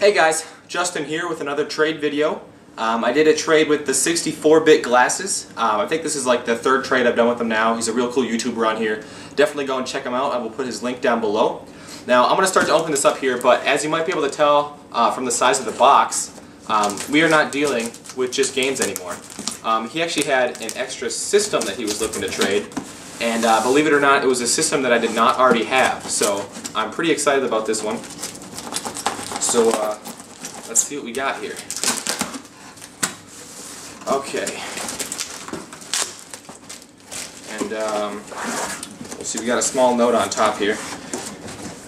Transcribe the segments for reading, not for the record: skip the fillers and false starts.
Hey guys, Justin here with another trade video. I did a trade with the 64-bit glasses. I think this is like the third trade I've done with him now. He's a real cool YouTuber on here. Definitely go and check him out. I will put his link down below. Now I'm going to start to open this up here, but as you might be able to tell from the size of the box, we are not dealing with just games anymore. He actually had an extra system that he was looking to trade, and believe it or not, it was a system that I did not already have. So I'm pretty excited about this one. So let's see what we got here. Okay. And let's see, we got a small note on top here.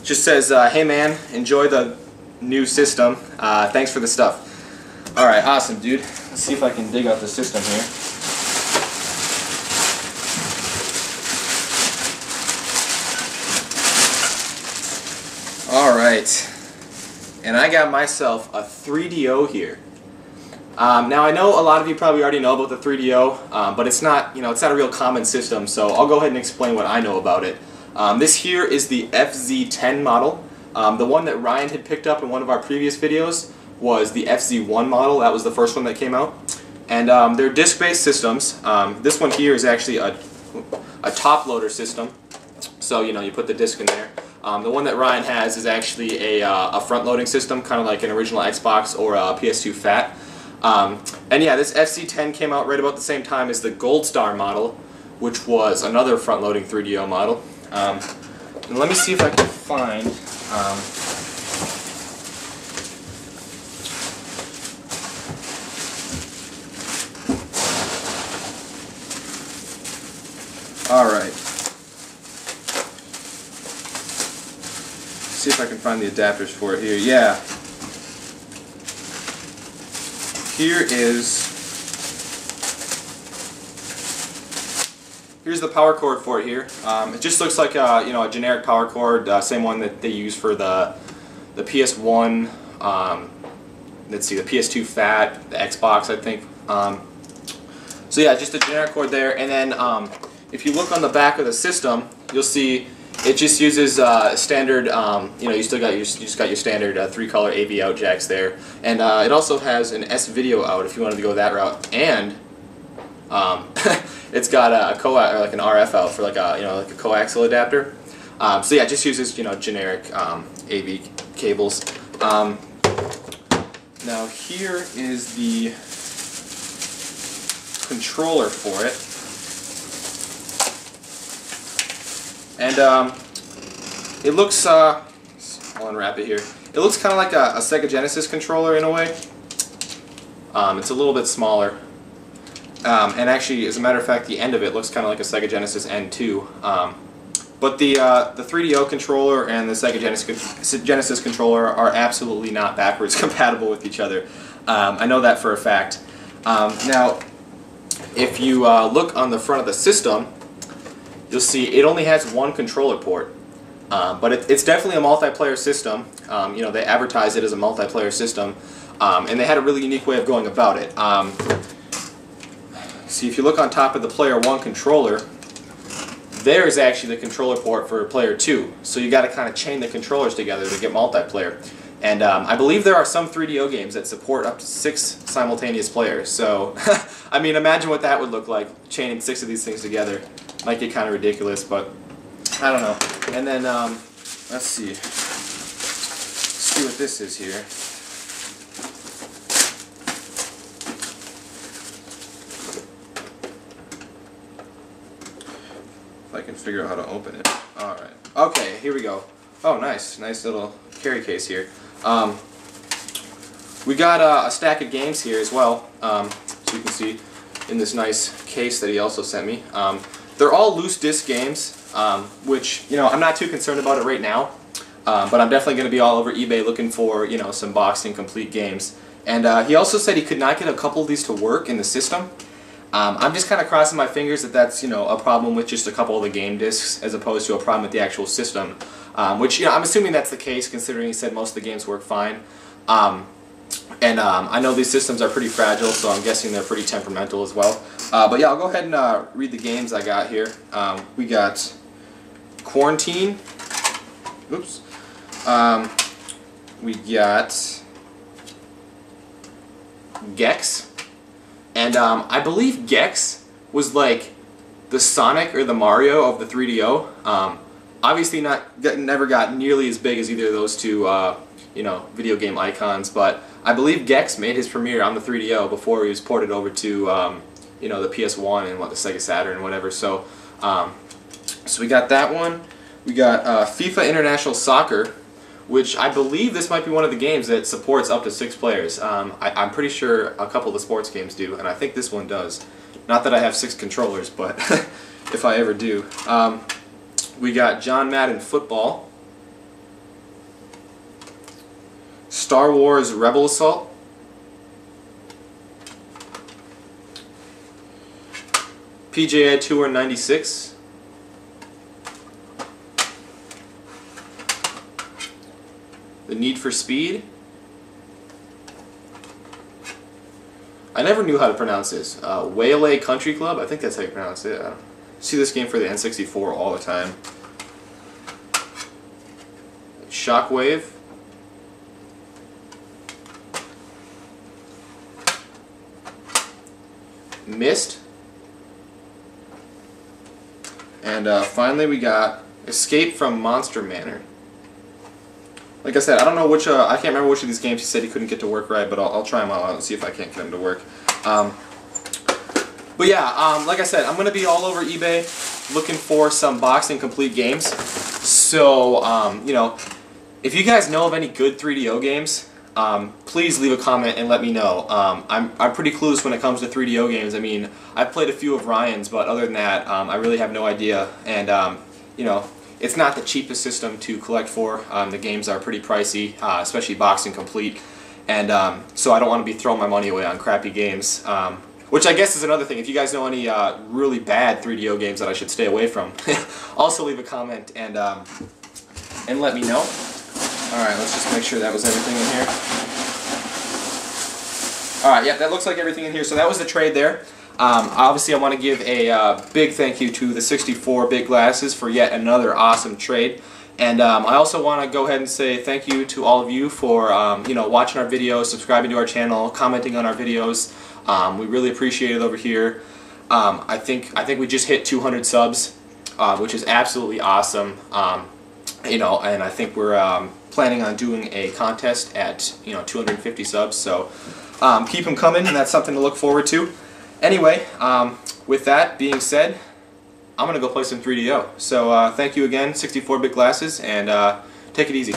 Just says, hey man, enjoy the new system. Thanks for the stuff. Alright, awesome dude. Let's see if I can dig out the system here. Alright. And I got myself a 3DO here. Now I know a lot of you probably already know about the 3DO, but it's not, it's not a real common system, so I'll go ahead and explain what I know about it. This here is the FZ10 model. The one that Ryan had picked up in one of our previous videos was the FZ1 model. That was the first one that came out. And they're disc-based systems. This one here is actually a top loader system. So you put the disc in there. The one that Ryan has is actually a front-loading system, kind of like an original Xbox or a PS2 Fat. And yeah, this FC10 came out right about the same time as the Gold Star model, which was another front-loading 3DO model. And let me see if I can find... Alright. See if I can find the adapters for it here. Yeah. Here's the power cord for it here. It just looks like a generic power cord, same one that they use for the PS1. Let's see, the PS2 Fat, the Xbox, I think. So yeah, just a generic cord there. And then if you look on the back of the system, you'll see it just uses standard. You just got your standard 3-color AV out jacks there, and it also has an S-video out if you wanted to go that route, and it's got a coax, or like an RF out for like a coaxial adapter. So yeah, it just uses generic AV cables. Now here is the controller for it. And it looks, I'll unwrap it here. It looks kind of like a Sega Genesis controller in a way. It's a little bit smaller. And actually, as a matter of fact, the end of it looks kind of like a Sega Genesis N2. But the 3DO controller and the Sega Genesis controller are absolutely not backwards compatible with each other. I know that for a fact. Now, if you look on the front of the system, you'll see it only has one controller port, but it's definitely a multiplayer system. They advertise it as a multiplayer system, and they had a really unique way of going about it. See, if you look on top of the Player 1 controller, there's actually the controller port for Player 2. So you got to kind of chain the controllers together to get multiplayer. And I believe there are some 3DO games that support up to 6 simultaneous players. So, I mean, imagine what that would look like, chaining 6 of these things together. Might get kind of ridiculous, but I don't know. And then, let's see. Let's see what this is here. If I can figure out how to open it. Alright. Okay, here we go. Oh, nice. Nice little carry case here. We got a stack of games here as well, so you can see in this nice case that he also sent me. They're all loose disc games, which, I'm not too concerned about it right now, but I'm definitely going to be all over eBay looking for, some boxed and complete games. And he also said he could not get a couple of these to work in the system. I'm just kind of crossing my fingers that that's, a problem with just a couple of the game discs as opposed to a problem with the actual system, which, I'm assuming that's the case considering he said most of the games work fine. And I know these systems are pretty fragile, so I'm guessing they're pretty temperamental as well. But yeah, I'll go ahead and read the games I got here. We got Quarantine. Oops. We got Gex, and I believe Gex was like the Sonic or the Mario of the 3DO. Obviously never got nearly as big as either of those two you know, video game icons, but I believe Gex made his premiere on the 3DO before he was ported over to you know, the PS1 and the Sega Saturn and whatever. So so we got that one. We got FIFA International Soccer, which I believe this might be one of the games that supports up to 6 players. I'm pretty sure a couple of the sports games do, and I think this one does. Not that I have 6 controllers, but if I ever do. We got John Madden Football, Star Wars Rebel Assault, PGA Tour 96, The Need for Speed. I never knew how to pronounce this. Waylay Country Club, I think that's how you pronounce it. I see this game for the N64 all the time. Shockwave. Myst. And finally we got Escape from Monster Manor. Like I said, I don't know which, I can't remember which of these games he said he couldn't get to work right, but I'll try them all out and see if I can't get them to work. But yeah, like I said, I'm going to be all over eBay looking for some boxing complete games. So, you know, if you guys know of any good 3DO games, please leave a comment and let me know. I'm pretty clueless when it comes to 3DO games. I mean, I've played a few of Ryan's, but other than that, I really have no idea. And, you know, it's not the cheapest system to collect for. The games are pretty pricey, especially boxing complete. And so I don't want to be throwing my money away on crappy games. Which I guess is another thing. If you guys know any really bad 3DO games that I should stay away from, also leave a comment and let me know. Alright, let's just make sure that was everything in here. Alright, yeah, that looks like everything in here. So that was the trade there. Obviously, I want to give a big thank you to the 64-bit glasses for yet another awesome trade. And I also want to go ahead and say thank you to all of you for you know, watching our videos, subscribing to our channel, commenting on our videos. We really appreciate it over here. I think we just hit 200 subs, which is absolutely awesome. You know, and I think we're planning on doing a contest at 250 subs. So keep them coming, and that's something to look forward to. Anyway, with that being said, I'm gonna go play some 3DO. So thank you again, 64-bit glasses, and take it easy.